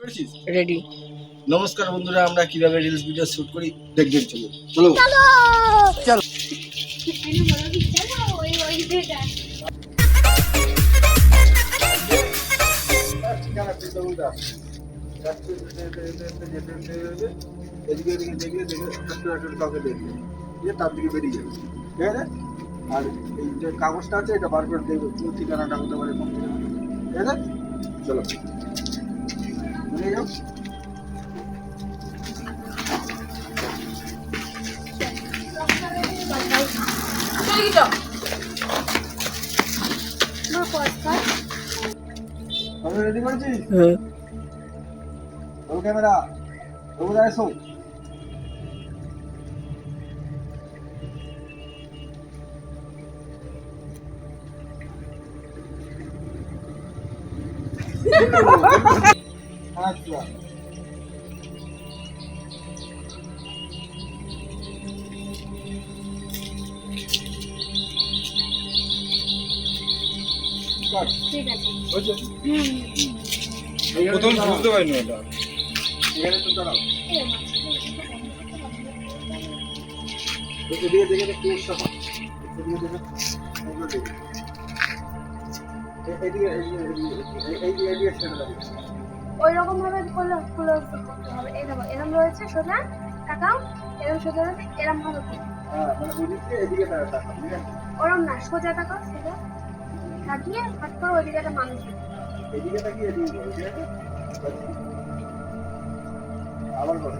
Ready. নমস্কার বন্ধুরা, আমরা কিভাবে রিলস ভিডিও শুট করি দেখবেন। চলো চলো। এদিকে এদিকে দেখলে কাউকে দেখবে, তার দিকে বেরিয়ে যাবে, ঠিক আছে? আর এই যে কাগজটা আছে এটা বার করে দেখবে কোন ঠিকানাটা হতে পারে, কোন ঠিকানা, ঠিক আছে? চলো বুঝে যাও। রেডি করেছিস? ক্যামেরা এসো। আচ্ছা ঠিক আছে। প্রথম বুঝতে পারিনি ওটা। এখানে তো দাঁড়াও, দেখে দিয়ে দেখে একটু উৎসাহ ওই রকম ভাবে করলে ক্লোজ করতে হবে। এই দেখো এরকম রয়েছে সোজা, তাকাও, এরকম সোজা রয়েছে, এরকম ভাবে ওরকম না, সোজা তাকাও, সোজা তাকিয়ে হাত করে ওইদিকে একটা মানুষ এদিকে তাকিয়ে এদিকে, ঠিক আছে? আবার করে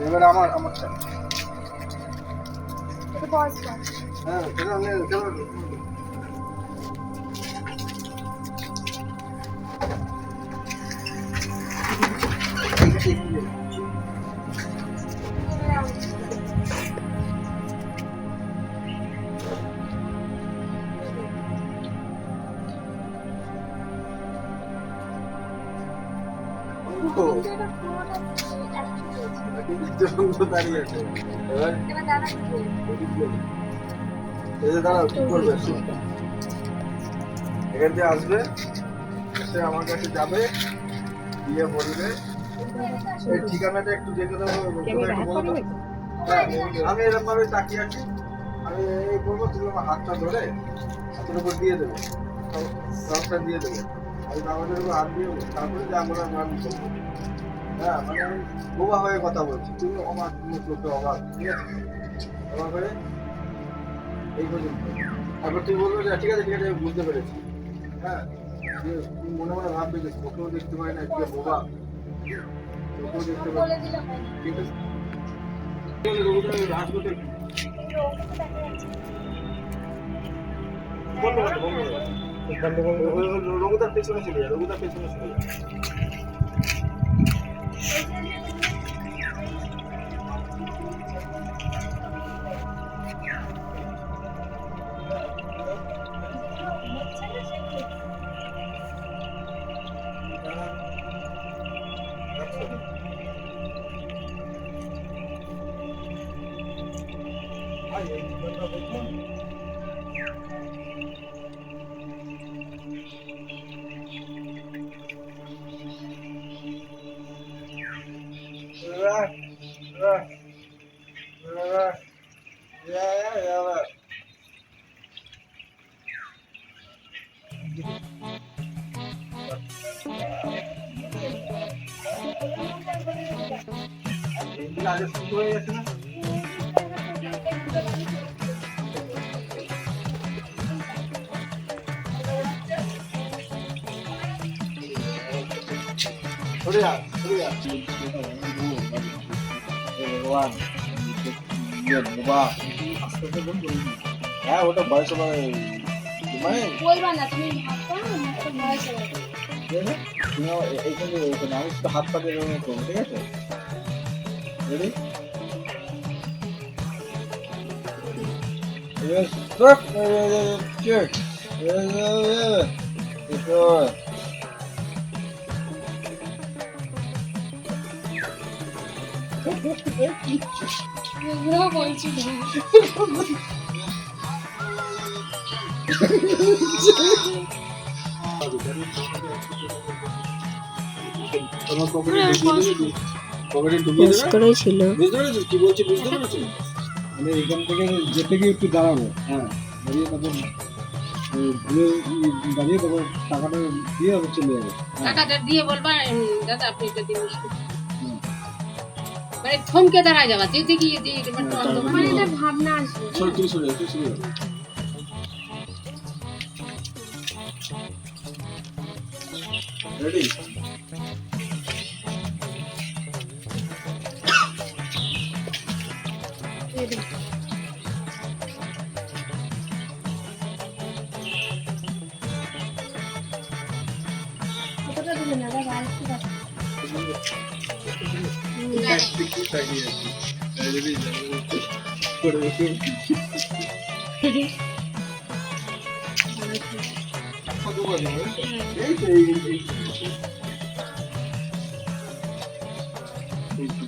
এবার আমারটা। এটা পজ কর। হ্যাঁ চলো চলো। এখান থেকে আসবে, সে আমার কাছে যাবে, দিয়ে বলবে এই ঠিকানাটা একটু দেখে দেবো, আমি এরকম ভাবে তাকিয়ে আছি, আমি এই করবো, তুমি আমার হাতটা ধরে হাতের উপর দিয়ে দেবে, সবটা দিয়ে দেবে, আমি আমাদের উপর হাত দিয়ে তারপরে যে আমরা আমি করবো। হ্যাঁ মানে আমি বোবা হয়ে কথা বলছি, তুমি অবাক, তুমি চোখে অবাক, ঠিক আছে? অবাক হয়ে এই পর্যন্ত, তারপর তুই বলবো যে ঠিক আছে ঠিক আছে আমি বুঝতে পেরেছি। হ্যাঁ তুমি মনে মনে ভাববে যে চোখেও দেখতে পাই না, যে বোবা, চোখেও দেখতে পাই, ঠিক আছে? রঘুদার পেছনে চলে যায়, রঘুদার পেছনে চলে যায়। আগে শুরু হয়ে গেছে না? হ্যাঁ ওটা বয়স মানে এইখানে আমি শুধু হাত পা দিয়ে করবো, ঠিক আছে? রেডি? তোমার পকেটে ঢুকিয়ে দেবে, পকেটে ঢুকিয়ে পোস্ট দেবে। করেই ছিল। বুঝতে পেরেছিস কি বলছি? বুঝতে পেরেছিস? মানে এখান থেকে যেতে গিয়ে একটু দাঁড়াবো, হ্যাঁ দাঁড়িয়ে তারপর ঘুরে দাঁড়িয়ে তারপর টাকাটা দিয়ে আবার চলে যাবে। টাকাটা দিয়ে বলবা দাদা আপনি এটা দিন মানে থমকে দাঁড়ায় যাওয়া যেতে গিয়ে দিয়ে এবার তো অন্ধ মানে এটা ভাবনা আসবে। সরে তুই সরে তুই সরে রেডি? Ready? কতটা দিলে না দাদা? আর একটু দাও।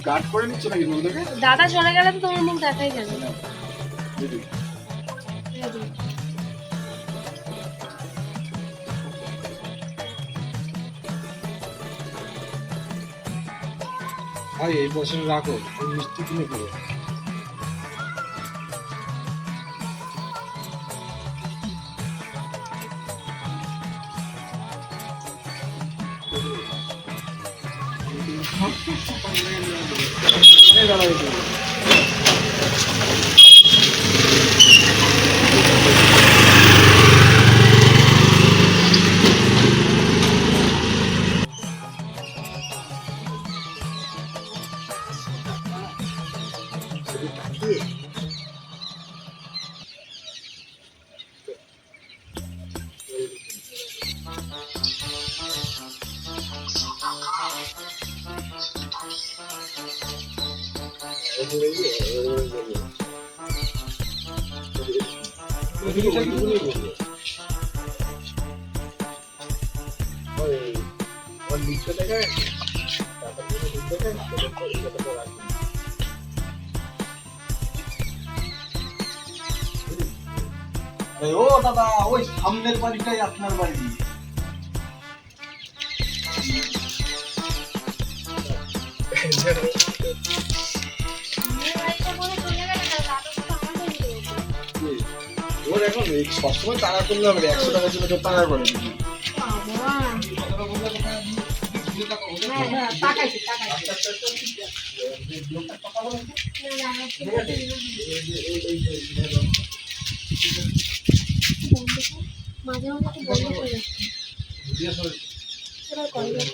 গার্ড করে নিচ্ছ নাকি তুমি দেখে? দাদা চলে গেলে তো তোমার মুখ দেখাই যাবে না। Ready? Ready? ভাই এই বছর রাখো, ওই মিষ্টি কিনে করো। ও দাদা, ওই সামনের বাড়িটাই আপনার বাড়ি। ওর এখন সবসময় তাড়া করলে হবে, 100 টাকা ছিল তো তাড়া করে দিবি। মাঝে মাঝে তো বন্ধ করে যাচ্ছে। এবার কল যাবে।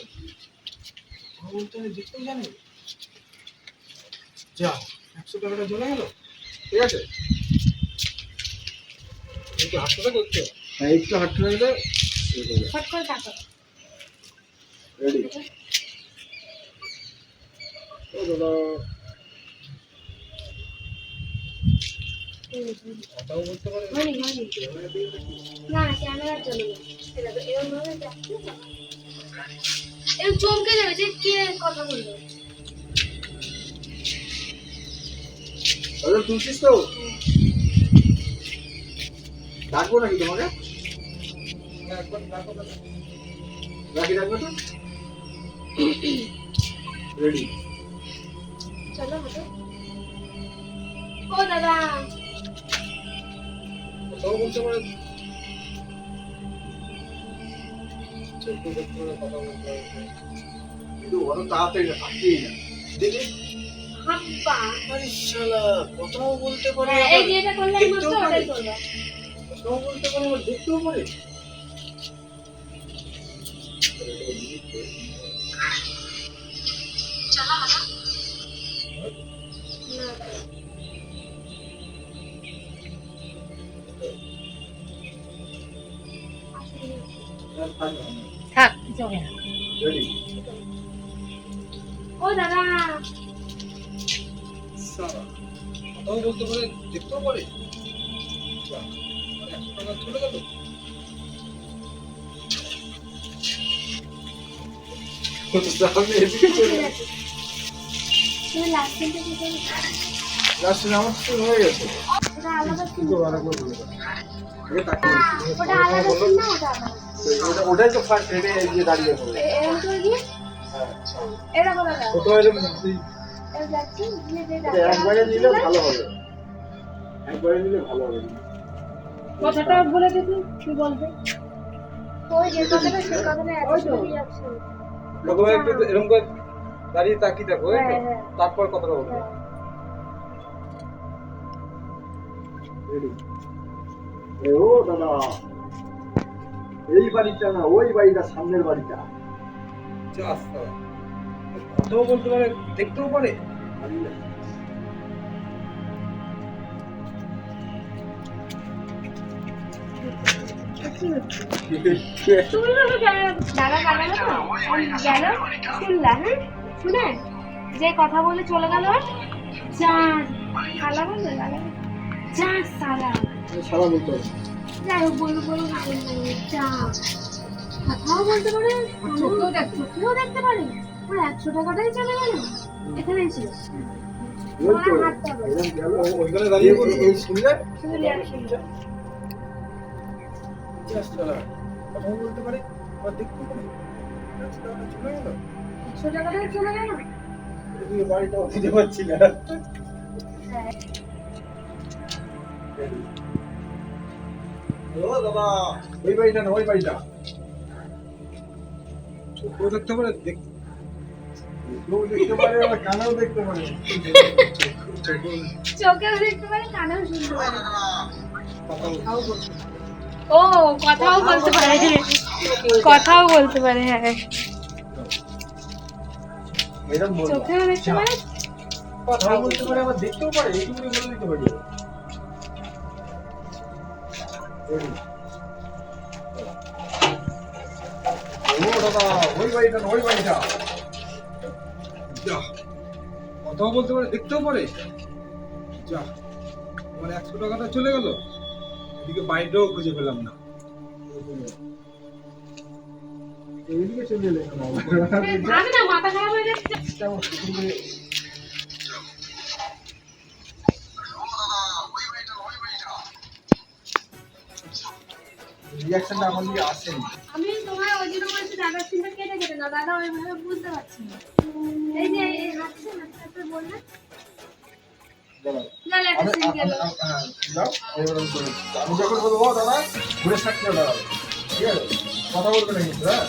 যা 100 টাকাটা চলে গেল, ঠিক আছে? একটু হাঁটতে করছো? হ্যাঁ একটু হাঁটতে লাগবে। ফট করে টাকা। রেডি? ও দাদা কথাও বলতে পারে না। হয়নি হয়নি। না ক্যামেরা চলে যাবে। এটা তো এরকম ভাবে যাচ্ছে না। এরকম চমকে যাবে যে কে কথা বলবে। দাদা তুলছিস তো? ডাকবো নাকি তোমাকে? রাখি রাখবে তো? রেডি? চলো হাঁটো। ও দাদা কথাও বলতে পারে। কথা বলতে পারে কিন্তু অত তাড়াতাড়ি না, হাঁটিয়ে না। দেখি হাব্বা। আরে শালা, কথাও বলতে পারে, এই যে এটা করলে মাত্র ওটাই করবা। কথাও বলতে পারে, আবার দেখতেও পারে। চলো হাঁটো। না থাক কিছু হবে না রেডি? ও দাদা কথাও বলতে পারে, দেখতেও পারে। 100 টাকা চলে গেল। আমি এদিকে চলে যাচ্ছি। তুমি লাস্ট দিনটা কি করবে? লাস্টে আমার তো হয়ে গেছে। এটা আলাদা কিন্তু আরেকবার বলে দাও। আগে তাকে ওটা আলাদা ছিল না, ওটা আলাদা। ওটাই তো ফার্স্ট হেডে গিয়ে দাঁড়িয়ে পড়ে। এরকম করে দিয়ে হ্যাঁ এরকম করে দাও। ছোট এরকম এর যাচ্ছি দিয়ে দিয়ে দাও। একবারে নিলে ভালো হবে, একবারে নিলে ভালো হবে। কথাটা বলে দিবি কি বলবে। ওই যে কথাটা সে কথাটা এত সুন্দর যাচ্ছে। প্রথমে একটু এরকম করে দাঁড়িয়ে তাকিয়ে দেখো, এই তো? হ্যাঁ, হ্যাঁ। তারপর কথাটা বলবো। ও দাদা, এই বাড়িটা না, ওই বাড়িটা, সামনের বাড়িটা। কথাও বলতে পারে, দেখতেও পারে। তুমি তো দাদা কাটালো তো গেল শুনলা, হ্যাঁ শুনে যে কথা বলে চলে গেল যা খালা বললো যা সারা সারা বলতে হবে। যাই হোক বলবো বলবো যা কথাও বলতে পারে, চোখেও দেখতে পারে। আর 100 টাকাটাই চলে গেল এখানে এসে ওই তো, হাতটা বলে এরকম গেল, ওইখানে দাঁড়িয়ে বললো, এই শুনলে? শুধু রিয়াকশনটা কথাও বলতে পারে, আবার দেখতেও পারে। চলে গেল। 100 টাকাটাই চলে গেল। এদিকে বাড়িটাও দিতে পারছি না। হ্যাঁ ও দাদা, ওই বাড়িটা না, ওই বাড়িটা। চোখেও দেখতে পারে, চোখেও দেখতে পারে, আবার কানেও দেখতে পারে। চোখেও দেখতে পারে, কানেও শুনতে পারে। কথাও বলতে পারে। ও কথাও বলতে পারে, কথাও বলতে পারে। হ্যাঁ এরকম বলবো। চোখেও দেখতে পারে, কথাও বলতে পারে, আবার দেখতেও পারে, এইটুকুনি বলে দিতে পারি। ও দাদা, ওই বাড়িটা না, ওই বাড়িটা। যা, কথাও বলতে পারে, দেখতেও পারে। যা, আমার 100 টাকাটা চলে গেল, এদিকে বাড়িটাও খুঁজে পেলাম না। এইদিকে চলে এলে কেন? আমি না মাথা খারাপ হয়ে যাচ্ছে। রিঅ্যাকশনটা আমার দিকে আসেনি। আমি তোমার ওই জন্য বলছি দাদার সিনটা কেটে কেটে না, দাদা ওইভাবে বুঝতে পারছি না। এই যে এই হাসছে হাসতে বললে গেল একটা সিন গেল। আমি যখন বলবো ও দাদা ঘুরে থাকতে দাঁড়াবে, ঠিক আছে, কথা বলবে না কিন্তু। হ্যাঁ,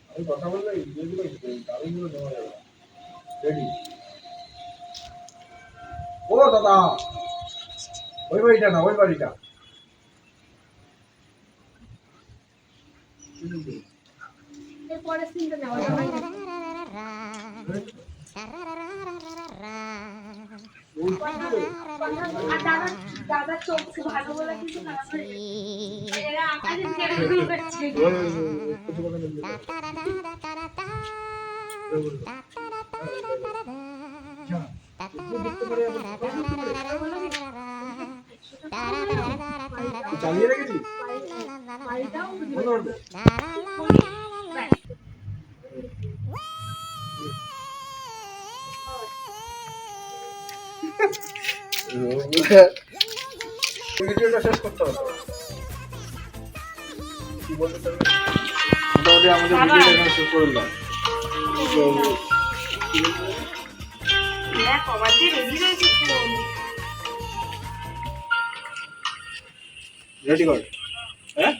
আমি কথা বললে দাবিগুলো নেওয়া যাবে। রেডি? ও দাদা, ওই বাড়িটা না, ওই বাড়িটা। এর পরের সিনটা নেওয়া যাবে। আর দাদার চোখ ভালো বলে কিন্তু খারাপ হয়ে গেছে। এরা আকাশে কেড়ে করছে। চালিয়ে রেখেছি। বাড়িটাও বলো, বলো। ভিডিওটা শেষ করতে হবে। কি বলতে চাইবে? মোটামুটি আমাদের ভিডিওটা এখানে শেষ করে দিলাম। দেখ কবার দিয়ে রেডি রয়েছে ফোন। রেডি কর। হ্যাঁ,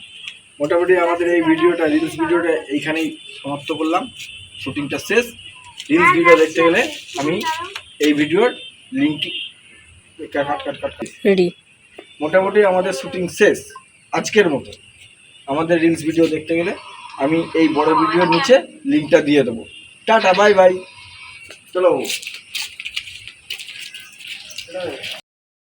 মোটামুটি আমাদের এই ভিডিওটা, রিলস ভিডিওটা এইখানেই সমাপ্ত করলাম। শুটিংটা শেষ। রিলস ভিডিও দেখতে গেলে আমি এই ভিডিওর লিঙ্ক কাট রেডি। মোটামুটি আমাদের শুটিং শেষ আজকের মতো। আমাদের রিলস ভিডিও দেখতে গেলে আমি এই বড় ভিডিওর নিচে লিঙ্কটা দিয়ে দেবো। টাটা, বাই বাই, চলো।